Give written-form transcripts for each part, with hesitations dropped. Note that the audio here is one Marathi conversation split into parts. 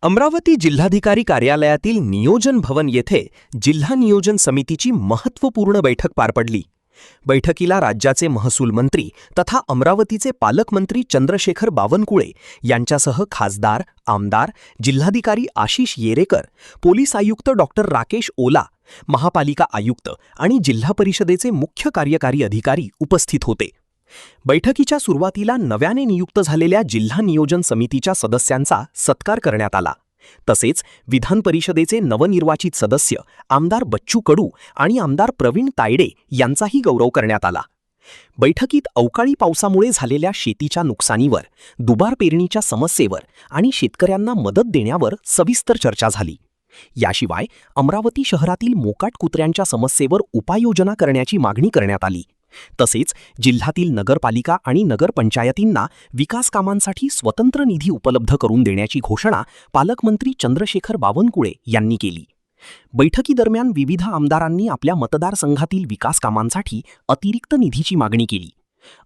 अमरावती जिल्हाधिकारी कार्यालयातील नियोजन भवन येथे जिल्हा नियोजन समितीची महत्त्वपूर्ण बैठक पार पडली। बैठकीला राज्याचे महसूल मंत्री तथा अमरावतीचे पालकमंत्री चंद्रशेखर बावनकुळे यांच्यासह खासदार, आमदार, जिल्हाधिकारी आशिष येरेकर, पोलीस आयुक्त डॉक्टर राकेश ओला, महापालिका आयुक्त आणि जिल्हा परिषदेचे मुख्य कार्यकारी अधिकारी उपस्थित होते। बैठकीच्या सुरुवातीला नव्याने नियुक्त झालेल्या जिल्हा नियोजन समितीच्या सदस्यांचा सत्कार करण्यात आला। तसेच विधान परिषदेचे नवनिर्वाचित सदस्य आमदार बच्चू कडू आणि आमदार प्रवीण तायडे यांचाही गौरव करण्यात आला। बैठकीत अवकाळी पावसामुळे झालेल्या शेतीच्या नुकसानीवर, दुबार पेरणीच्या समस्येवर आणि शेतकऱ्यांना मदत देण्यावर सविस्तर चर्चा झाली। याशिवाय अमरावती शहरातील मोकाट कुत्र्यांच्या समस्येवर उपाययोजना करण्याची मागणी करण्यात आली। तसेच जिल्ह्यातील नगरपालिका आणि नगरपंचायतींना विकास कामांसाठी स्वतंत्र निधी उपलब्ध करून देण्याची घोषणा पालकमंत्री चंद्रशेखर बावनकुळे यांनी केली। बैठकीदरम्यान विविध आमदारांनी आपल्या मतदारसंघातील विकास कामांसाठी अतिरिक्त निधीची मागणी केली।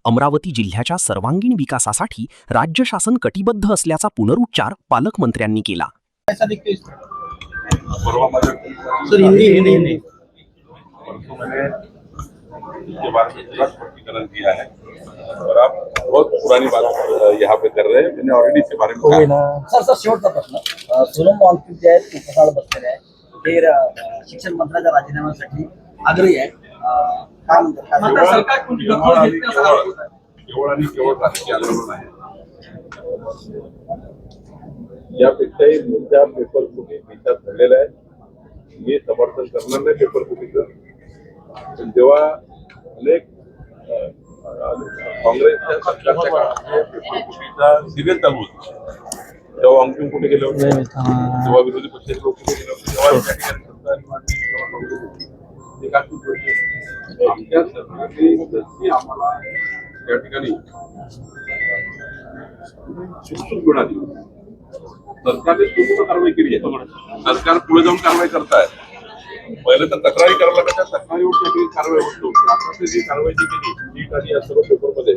अमरावती जिल्ह्याच्या सर्वांगीण विकासासाठी राज्य शासन कटिबद्ध असल्याचा पुनरुच्चार पालकमंत्र्यांनी केला। के बारे में पूरा स्पष्टीकरण किया है और आप बहुत पुरानी बात यहाँ पे कर रहे हैं। मैंने ऑलरेडी इसके बारे में कहा। सर शेवटचा प्रश्न, सोनम वांगचुक जे आहेत उपसाळ बसलेले आहे, ते शिक्षण मंत्र्याच्या राजीनाम्यासाठी आग्रही आहे। काय म्हणतात? केवळ आणि केवळ राजकीय आंदोलन आहे। यापेक्षाही मोठ्या पेपर फुटी देशात घडलेला आहे। मी समर्थन करणार नाही पेपर फुटीचं, पण जेव्हा अनेक काँग्रेसच्या सरकारच्या काळात पेपर फुटीचा सिरियल चालू होता, तेव्हा अंतिम कुठे गेले होते, तेव्हा विरोधी पक्षाचे लोक कुठे गेले होते, तेव्हा त्या ठिकाणी सत्ता आमच्या सरकारने आम्हाला त्या ठिकाणी शिस्तून गुन्हा दिला। सरकारने चुकीची कारवाई केली आहे। सरकार पुढे जाऊन कारवाई करताय। पहिले तर तक्रारी करायला लागतात, तक्रारीवर कारवाई होत नव्हती। आता जी कारवाई जी केली नीट आणि या सर्व पेपरमध्ये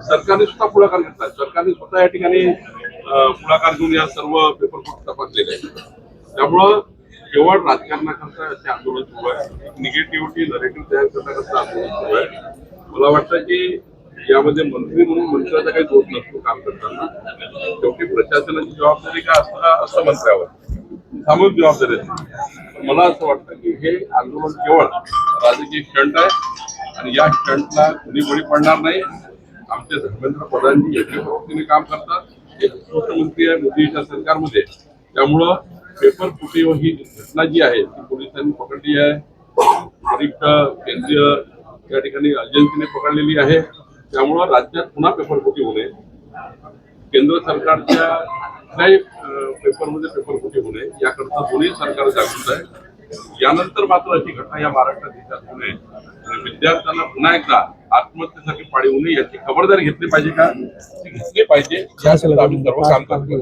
सरकारने स्वतः पुढाकार घेतला। सरकारने स्वतः या ठिकाणी पुढाकार घेऊन या सर्व पेपर तपासलेले आहेत। त्यामुळं केवळ राजकारणाकरता असे आंदोलन सुरू आहे, निगेटिव्हिटी नरेटिव्ह तयार करण्याकरता आंदोलन सुरू आहे। मला वाटतं की यामध्ये मंत्री म्हणून मंत्र्याचा काही दोष नसतो काम करताना। शेवटी प्रशासनाची जबाबदारी काय असतं असं मंत्र्यावर सामूहिक जबाबदारी असते। मला असं वाटतं की हे आंदोलन केवळ राजकीय स्टंट आहे आणि या स्टंटला कुणी बळी पडणार नाही। आमचे धर्मेंद्र प्रधानजी योग्य पद्धतीने काम करतात। एक मुख्यमंत्री आहे मोदीच्या सरकारमध्ये, त्यामुळं पेपर फुटी ही घटना जी आहे ती पोलिसांनी पकडली आहे। वरिष्ठ केंद्रीय त्या ठिकाणी एजन्सीने पकडलेली आहे। त्यामुळं राज्यात पुन्हा पेपर फुटी होऊ नये, केंद्र सरकारच्या कुठल्याही पेपरमध्ये पेपर फुटी होऊ नये याकरता दोन्ही सरकार जागृत आहे। यानंतर मात्र अशी घटना या महाराष्ट्रात देशात होऊ नये आणि विद्यार्थ्यांना पुन्हा एकदा आत्महत्येसाठी पाळी होऊ नये याची खबरदारी घेतली पाहिजे का, ती घेतली पाहिजे। यासाठी आम्ही सर्व काम करतो।